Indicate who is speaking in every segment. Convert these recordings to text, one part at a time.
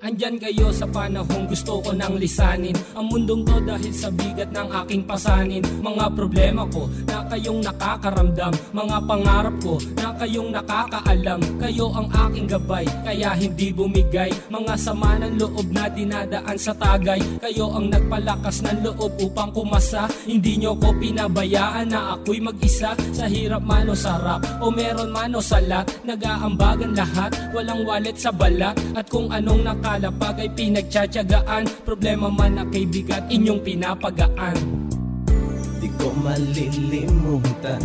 Speaker 1: Andyan kayo sa panahong gusto ko nang lisanin ang mundong to dahil sa bigat ng aking pasanin. Mga problema ko na kayong nakakaramdam, mga pangarap ko na kayong nakakaalam. Kayo ang aking gabay, kaya hindi bumigay. Mga sama ng loob na dinadaan sa tagay. Kayo ang nagpalakas ng loob upang kumasa. Hindi nyo ko pinabayaan na ako'y mag-isa. Sa hirap man o sarap, o meron man o salat, nag-aambagan lahat, walang wallet sa balat. At kung anong nakalapag ay pinagtsatsagaan. Problema man na kay bigat, inyong pinapagaan.
Speaker 2: Di ko malilimutan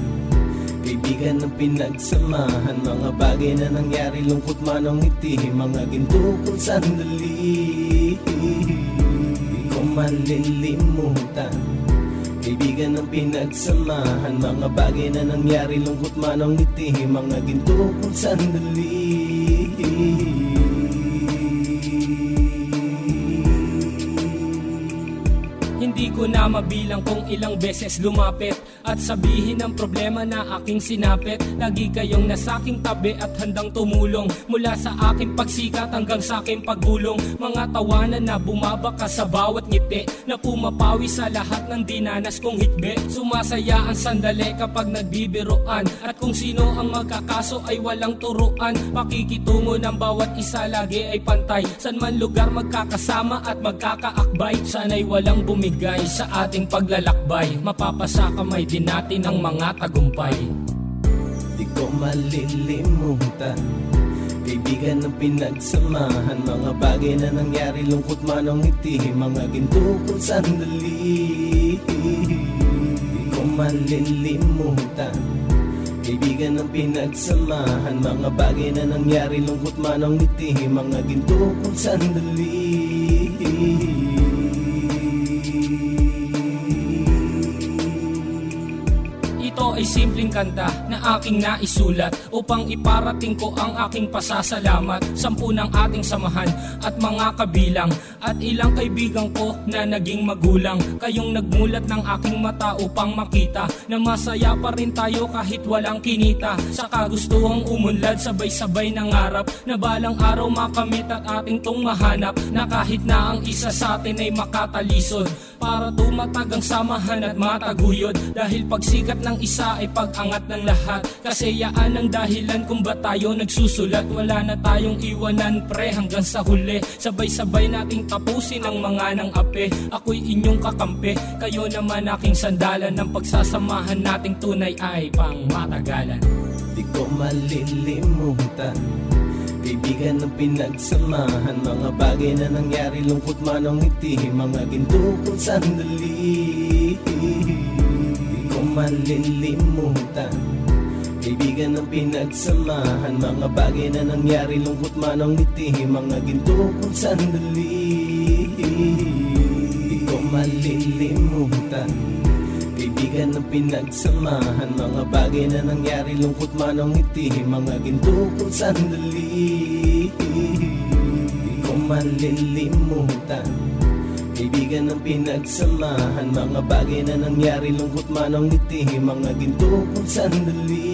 Speaker 2: kaibigan ng pinagsamahan, mga bagay na nangyari, lungkot man o ngiti, mga ginto kong sandali. Di ko malilimutan kaibigan ng pinagsamahan, mga bagay na nangyari, lungkot man o ngiti, mga ginto kong sandali.
Speaker 1: Hindi ko na mabilang kung ilang beses lumapit at sabihin ang problema na aking sinapit. Lagi kayong nasa aking tabi at handang tumulong, mula sa aking pagsikat hanggang sa aking paggulong. Mga tawanan na bumabaka sa bawat ngiti, na pumapawi sa lahat ng dinanas kong hikbi. Sumasaya ang sandali kapag nagbibiroan, at kung sino ang magkakaso ay walang turuan. Pakikitungo ng bawat isa lagi ay pantay, san man lugar magkakasama at magkakaakbay. Sana'y walang bumigay sa ating paglalakbay, mapapasa kamay din natin ang mga tagumpay.
Speaker 2: Di ko malilimutan kaibigan ng pinagsamahan, mga bagay na nangyari, lungkot man o ngiti, mga ginto kong sandali. Di ko malilimutan kaibigan ng pinagsamahan, mga bagay na nangyari, lungkot man o ngiti, mga ginto kong sandali.
Speaker 1: Ito ay simpleng kanta na aking naisulat upang iparating ko ang aking pasasalamat. 10 ng ating samahan at mga kabilang, at ilang kaibigan ko na naging magulang. Kayong nagmulat ng aking mata upang makita na masaya pa rin tayo kahit walang kinita. Sa kagustuhang umunlad, sabay-sabay nangarap na balang araw makamit at ating tong mahanap, na kahit na ang isa sa atin ay makatalisod para tumatag ang samahan at mataguyod. Dahil pagsikat ng isa ay pag-angat ng lahat, kasi yaan ang dahilan kung ba tayo nagsusulat. Wala na tayong iwanan pre hanggang sa huli, sabay-sabay nating tapusin ang mga nang ape. Ako'y inyong kakampi, kayo naman aking sandalan, ng pagsasamahan nating tunay ay pang matagalan.
Speaker 2: Di ko malilimutan kaibigan ng pinagsamahan, mga bagay na nangyari, lungkot man o ngiti, mga ginto kong sandali. Di ko malilimutan kaibigan ng pinagsamahan, mga bagay na nangyari, lungkot man o ngiti, mga ginto kong sandali. Di ko malilimutan kaibigan ng pinagsamahan, mga bagay na nangyari, lungkot man o ngiti, mga ginto kong sandali. Di ko malilimutan kaibigan ng pinagsamahan, mga bagay na nangyari, lungkot man o ngiti, mga ginto kong sandali.